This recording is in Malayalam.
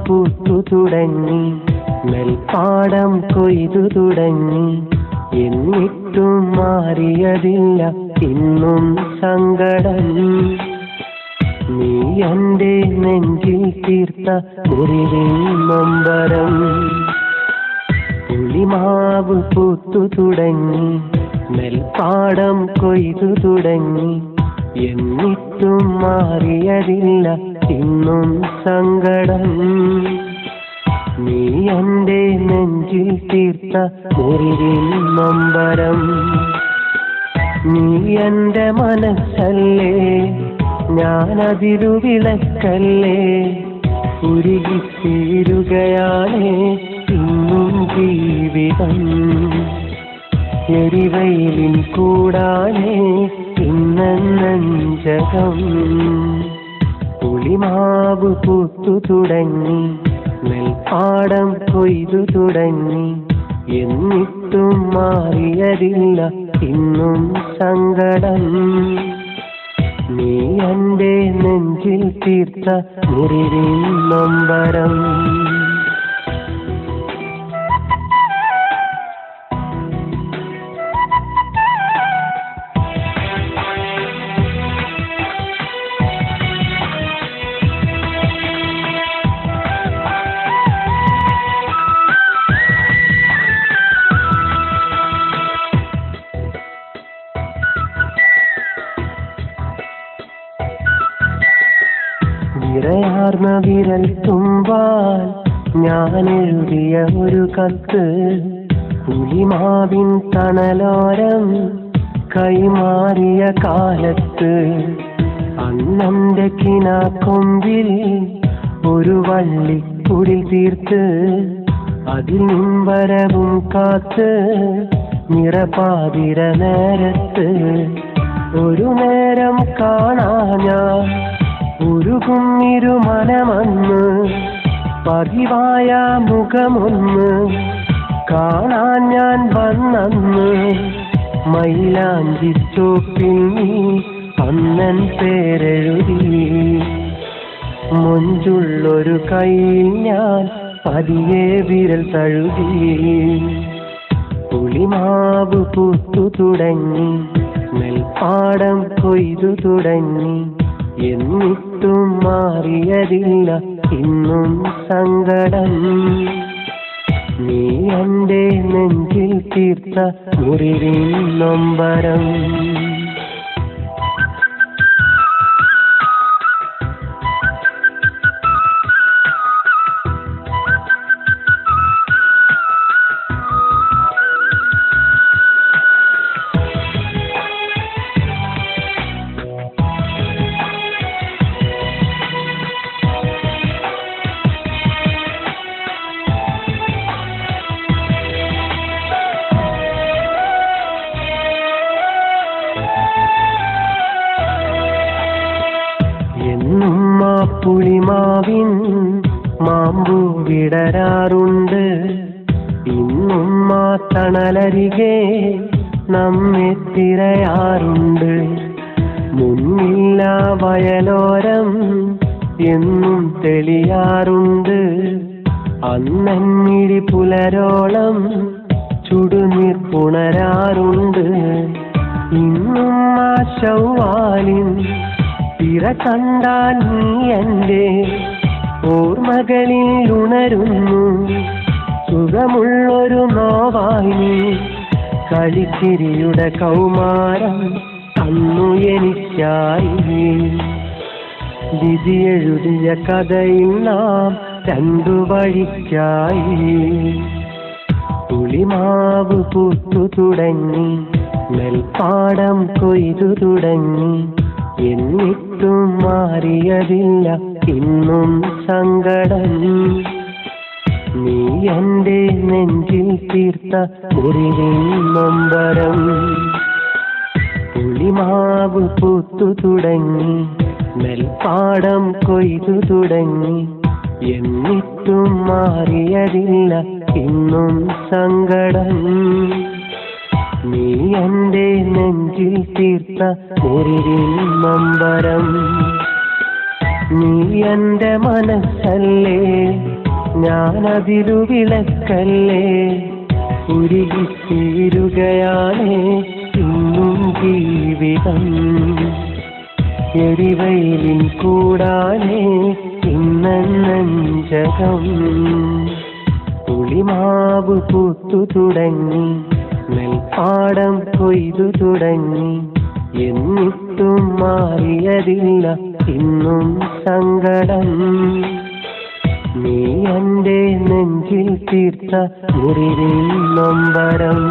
പൂത്തു തുടങ്ങി, നെൽപ്പാടം കൊയ്തു തുടങ്ങി. എന്നിട്ടും മാറിയതില്ല ഇന്നും സങ്കടം. നീ എന്റെ നെഞ്ചിൽ തീർത്ത മുറിവിൻ നൊമ്പരം. പുളിമാവ് പൂത്തു തുടങ്ങി, നെൽപ്പാടം കൊയ്തു തുടങ്ങി. എന്നിട്ടും മാറിയതില്ല ഇന്നും സങ്കടം. നീ എന്റെ നെഞ്ചിൽ തീർത്ത മുറിവിൻ നൊമ്പരം. നീ എന്റെ മനസ്സല്ലേ, ഞാനതിരു വിളക്കല്ലേ. ഉരുകിത്തീരുകയാണ് ഇന്നും ജീവിതം. എരിവയിലിൻ കൂടാണ് ഇന്നെഞ്ചകം. പുളിമാവ് പൂത്തു തുടങ്ങി, നെൽപ്പാടം കൊയ്തു തുടങ്ങി. എന്നിട്ടും മാറിയതില്ല ഇന്നും സങ്കടം. നീ എന്റെ നെഞ്ചിൽ തീർത്ത മുറിവിൻ നൊമ്പരം. വിറയാർന്ന വിരൽ തുമ്പാൽ ഞാൻ എഴുതിയ ഒരു കത്ത്, പുലിമാവിൻ തണലോരം കൈമാറിയ കാലത്ത്. അന്നെന്റെ കിനാക്കൊമ്പിൽ ഒരു വള്ളിക്കുടിൽ തീർത്ത്, അതിൽ നിമ്പരവും കാത്ത് നിറപാതിര നേരത്ത്. ഒരു നേരം കാണാ ഞാൻ ഉരുകും ഇരുമനമന്ന്, പതിവായ മുഖമൊന്ന് കാണാൻ ഞാൻ വന്നന്ന്. മൈലാഞ്ചിച്ചോപ്പിൽ നീ അന്നൻ പേരെഴുതി, മൊഞ്ചുള്ളൊരു കൈയിൽ ഞാൻ പതിയെ വിരൽ തഴുകി. പുളിമാവ് പൂത്തു തുടങ്ങി, നെൽപ്പാടം കൊയ്തു തുടങ്ങി. എന്നിട്ടും മാറിയതില്ല ഇന്നും സങ്കടം. നീ എന്റെ നെഞ്ചിൽ തീർത്ത മുറിവിൻ നൊമ്പരം. പുളിമാവിൻ മാമ്പൂ വിടരാറുണ്ട്, ഇന്നും ആ തണലരികെ നമ്മെ തിരയാറുണ്ട്. മുന്നില്ല വയലോരം എന്നും തെളിയാറുണ്ട്, അന്നെന്നിഴി പുലരോളം ചുടുനീർ പുണരാറുണ്ട്. ഇന്നും ആ ശൗവാലിൻ തിര കണ്ടാൽ നീ എന്റെ ഓർമ്മകളിൽ ഉണരുന്നു. സുഖമുള്ളൊരു നോവായി കളിച്ചിരിയുടെ കൗമാരം അന്നു എനിക്കായി. വിധി എഴുതിയ കഥയിൽ നാം രണ്ടു വഴിക്കായി. പുളിമാവ് പൂത്തു തുടങ്ങി, നെൽപ്പാടം കൊയ്തു തുടങ്ങി. എന്നിട്ടും മാറിയതില്ല ഇന്നും സങ്കടം. നീ എന്റെ നെഞ്ചിൽ തീർത്ത മുറിവിൻ നൊമ്പരം. പുളിമാവ് പൂത്തു തുടങ്ങി, നെൽപ്പാടം കൊയ്തു തുടങ്ങി. എന്നിട്ടും മാറിയതില്ല ഇന്നും സങ്കടം. നീ എന്റെ നെഞ്ചിൽ തീർത്ത മുറിവിൻ നൊമ്പരം. നീ എന്റെ മനസ്സല്ലേ, ഞാനതിരു വിളക്കല്ലേ ഉരുകിത്തീരുകയാണ് ഇന്നും ജീവിതം എരിവയിലിൻ കൂടാനേ ഇന്നഞ്ചകം പുളിമാവ് പൂത്തു തുടങ്ങി നെൽപ്പാടം കൊയ്തു തുടങ്ങി എന്നിട്ടും മാറിയതില്ല ഇന്നും സങ്കടം നീ എൻ്റെ നെഞ്ചിൽ തീർത്ത മുറിവിൽ നൊമ്പരം